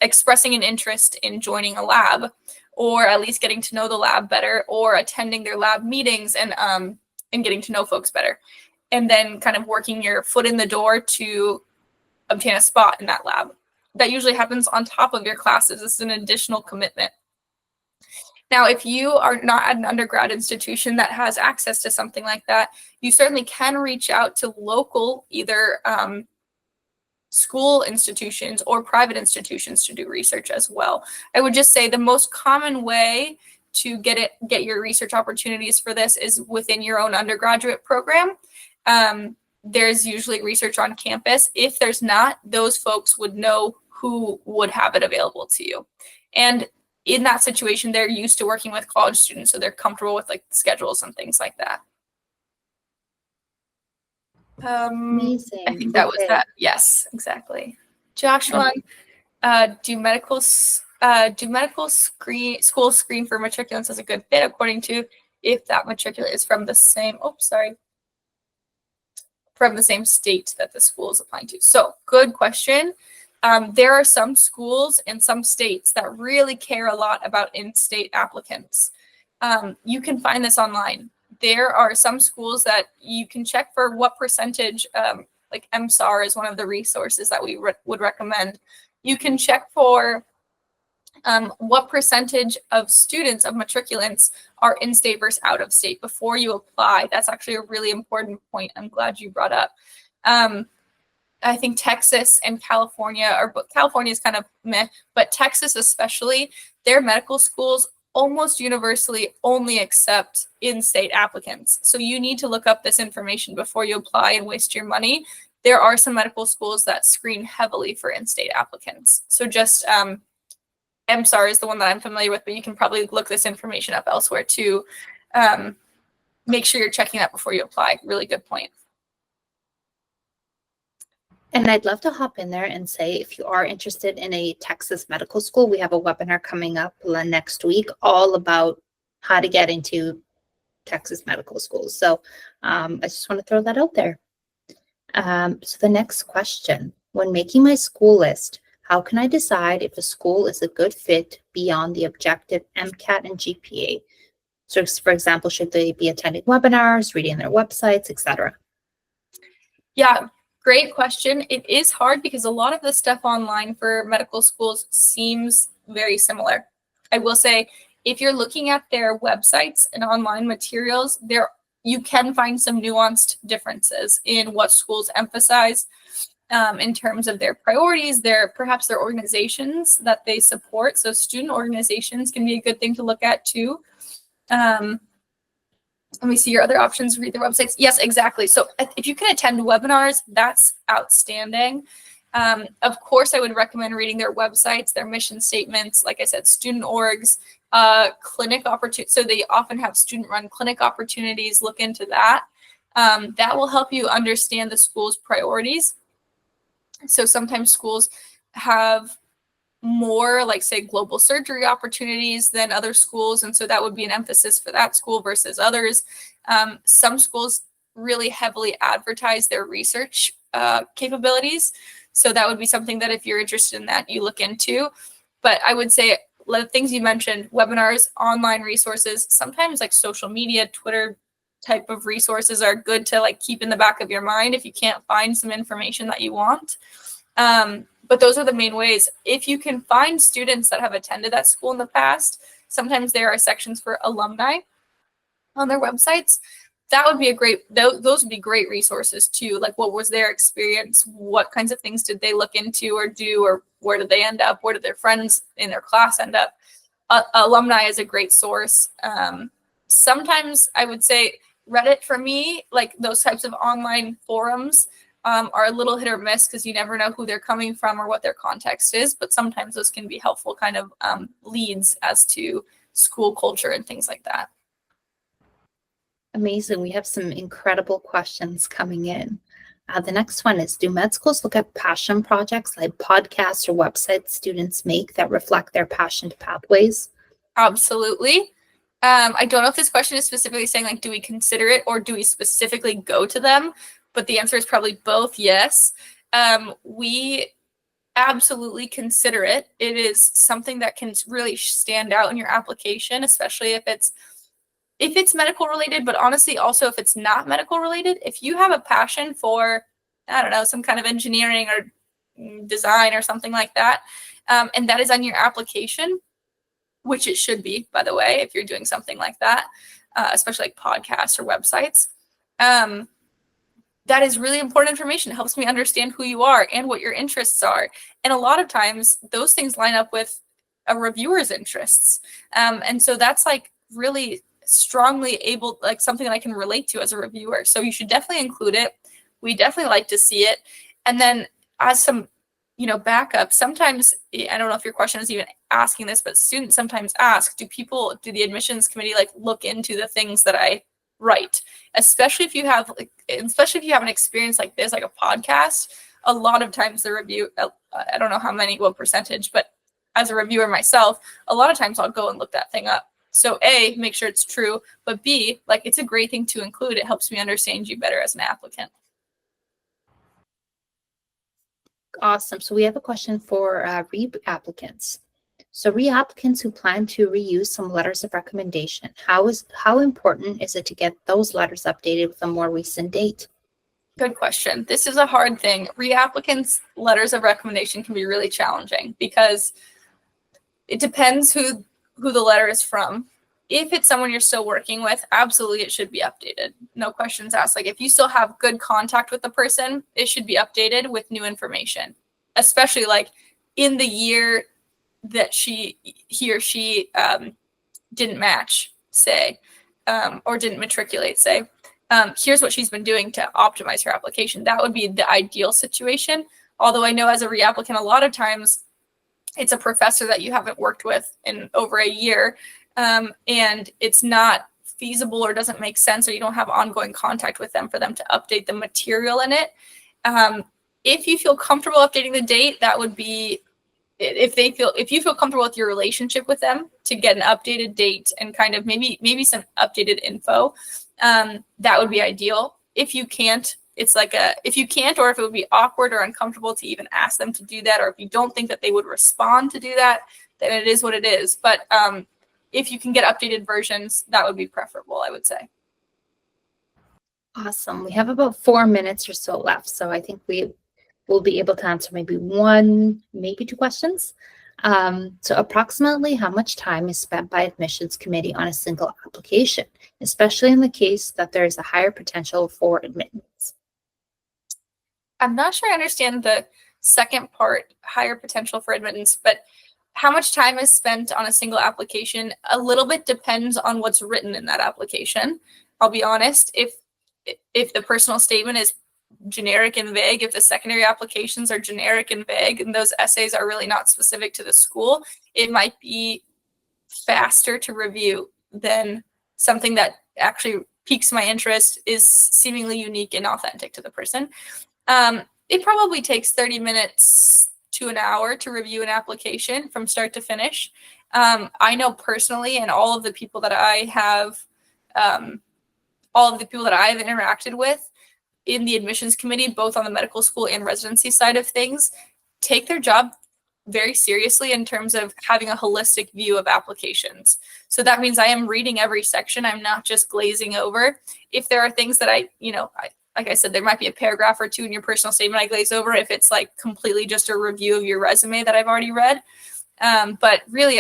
expressing an interest in joining a lab, or at least getting to know the lab better, or attending their lab meetings and getting to know folks better, and then kind of working your foot in the door to obtain a spot in that lab. That usually happens on top of your classes. This is an additional commitment. Now, if you are not at an undergrad institution that has access to something like that, you certainly can reach out to local either school institutions or private institutions to do research as well. I would just say the most common way to get your research opportunities for this is within your own undergraduate program. There's usually research on campus. If there's not, those folks would know who would have it available to you. And in that situation, they're used to working with college students, so they're comfortable with like schedules and things like that. Amazing. I think that was that. Yes, exactly. Joshua, do medical schools screen for matriculants as a good fit according to if that matriculate is from the same, from the same state that the school is applying to? So good question. There are some schools in some states that really care a lot about in-state applicants. You can find this online. There are some schools that you can check for what percentage, like MSAR is one of the resources that we would recommend. You can check for what percentage of students, of matriculants, are in-state versus out-of-state before you apply. That's actually a really important point. I'm glad you brought up. I think Texas and California, California is kind of meh, but Texas especially, their medical schools almost universally only accept in-state applicants. So you need to look up this information before you apply and waste your money. There are some medical schools that screen heavily for in-state applicants. So just MSAR is the one that I'm familiar with, but you can probably look this information up elsewhere too. Make sure you're checking that before you apply. Really good point. And I'd love to hop in there and say, if you are interested in a Texas medical school, we have a webinar coming up next week all about how to get into Texas medical schools. So I just want to throw that out there. So the next question, when making my school list, how can I decide if a school is a good fit beyond the objective MCAT and GPA? So for example, should they be attending webinars, reading their websites, etc.? Yeah, great question. It is hard because a lot of the stuff online for medical schools seems very similar. I will say, if you're looking at their websites and online materials, you can find some nuanced differences in what schools emphasize in terms of their priorities, perhaps their organizations that they support. So student organizations can be a good thing to look at too. Let me see your other options, read their websites. Yes, exactly. So if you can attend webinars, that's outstanding. Of course, I would recommend reading their websites, their mission statements, like I said, student orgs, clinic opportunities. So they often have student-run clinic opportunities. Look into that. That will help you understand the school's priorities. So sometimes schools have more, like, say, global surgery opportunities than other schools, and so that would be an emphasis for that school versus others. Some schools really heavily advertise their research capabilities, so that would be something that if you're interested in that, you look into. But I would say the things you mentioned, webinars, online resources, sometimes like social media, Twitter type of resources are good to like keep in the back of your mind if you can't find some information that you want. But those are the main ways. If you can find students that have attended that school in the past, sometimes there are sections for alumni on their websites. That would be those would be great resources too. Like, what was their experience? What kinds of things did they look into or do, or where did they end up? Where did their friends in their class end up? Alumni is a great source. Sometimes I would say Reddit for me, like those types of online forums, are a little hit or miss because you never know who they're coming from or what their context is, but sometimes those can be helpful kind of leads as to school culture and things like that. Amazing. We have some incredible questions coming in. The next one is, do med schools look at passion projects like podcasts or websites students make that reflect their passion pathways? Absolutely. I don't know if this question is specifically saying, like, do we consider it or do we specifically go to them? But the answer is probably both yes. We absolutely consider it. It is something that can really stand out in your application, especially if it's medical related, but honestly, also if it's not medical related. If you have a passion for, I don't know, some kind of engineering or design or something like that, and that is on your application, which it should be, by the way, if you're doing something like that, especially like podcasts or websites. That is really important information. It helps me understand who you are and what your interests are. And a lot of times those things line up with a reviewer's interests. And so that's like really strongly able, like something that I can relate to as a reviewer. So you should definitely include it. We definitely like to see it. And then as some, backup, sometimes, I don't know if your question is even asking this, but students sometimes ask, do the admissions committee like look into the things that I write? Especially if you have an experience like this, like a podcast, a lot of times the review, I don't know what percentage, but as a reviewer myself, a lot of times I'll go and look that thing up. So A, make sure it's true, but B, like, it's a great thing to include. It helps me understand you better as an applicant. Awesome. So we have a question for re-applicants. So re-applicants who plan to reuse some letters of recommendation, how important is it to get those letters updated with a more recent date? Good question. This is a hard thing. Re-applicants' letters of recommendation can be really challenging because it depends who the letter is from. If it's someone you're still working with, absolutely it should be updated. No questions asked. Like, if you still have good contact with the person, it should be updated with new information, especially like in the year that he or she didn't match, say, or didn't matriculate, say. Here's what she's been doing to optimize her application. That would be the ideal situation. Although I know as a reapplicant, a lot of times it's a professor that you haven't worked with in over a year, and it's not feasible or doesn't make sense, or you don't have ongoing contact with them for them to update the material in it. If you feel comfortable updating the date, that would be if you feel comfortable with your relationship with them, to get an updated date and kind of maybe some updated info, that would be ideal. If you can't, it's like if you can't, or if it would be awkward or uncomfortable to even ask them to do that, or if you don't think that they would respond to do that, then it is what it is. But if you can get updated versions, that would be preferable, I would say. Awesome. We have about 4 minutes or so left, so I think we will be able to answer maybe one, maybe two questions. So approximately how much time is spent by admissions committee on a single application, especially in the case that there is a higher potential for admittance? I'm not sure I understand the second part, higher potential for admittance, but how much time is spent on a single application, a little bit depends on what's written in that application. I'll be honest, if the personal statement is generic and vague, if the secondary applications are generic and vague, and those essays are really not specific to the school, it might be faster to review than something that actually piques my interest, is seemingly unique and authentic to the person. It probably takes 30 minutes to an hour to review an application from start to finish. I know personally, and all of the people that I have interacted with in the admissions committee, both on the medical school and residency side of things, take their job very seriously in terms of having a holistic view of applications. So that means I am reading every section. I'm not just glazing over. If there are things that like I said, there might be a paragraph or two in your personal statement I glaze over if it's like completely just a review of your resume that I've already read. But really,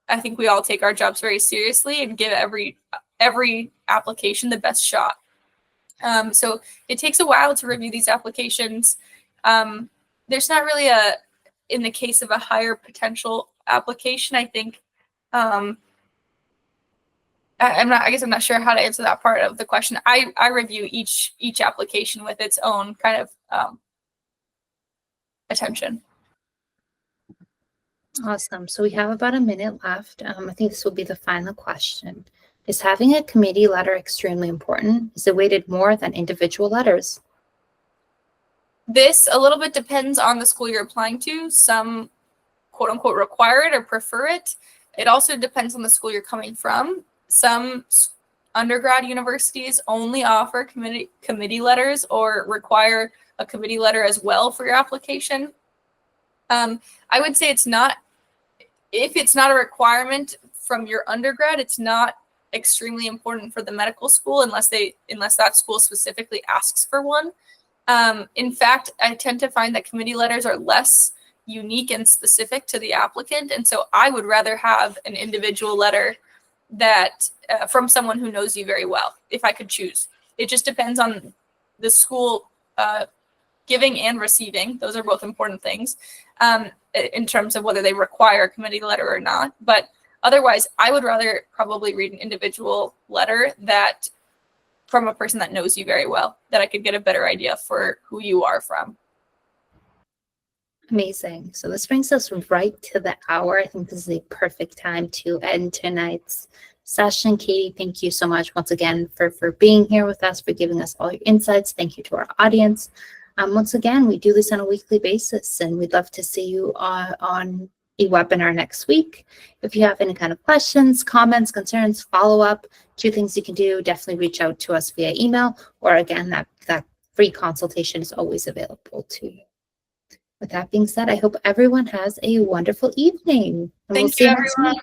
I think we all take our jobs very seriously and give every application the best shot. So it takes a while to review these applications. There's not really in the case of a higher potential application, I think, I'm not sure how to answer that part of the question. I review each application with its own kind of attention. Awesome. So we have about a minute left. I think this will be the final question. Is having a committee letter extremely important? Is it weighted more than individual letters? This a little bit depends on the school you're applying to. Some quote unquote require it or prefer it. It also depends on the school you're coming from. Some undergrad universities only offer committee letters or require a committee letter as well for your application. I would say if it's not a requirement from your undergrad, it's not extremely important for the medical school unless that school specifically asks for one. In fact, I tend to find that committee letters are less unique and specific to the applicant, and so I would rather have an individual letter that from someone who knows you very well, if I could choose. It just depends on the school giving and receiving. Those are both important things in terms of whether they require a committee letter or not. But otherwise, I would rather probably read an individual letter that from a person that knows you very well, that I could get a better idea for who you are from. Amazing. So this brings us right to the hour. I think this is a perfect time to end tonight's session. Katie, thank you so much once again for being here with us, for giving us all your insights. Thank you to our audience. Once again, we do this on a weekly basis, and we'd love to see you on a webinar next week. If you have any kind of questions, comments, concerns, follow-up, 2 things you can do, definitely reach out to us via email, or again, that free consultation is always available to you. With that being said, I hope everyone has a wonderful evening. Thank you, everyone.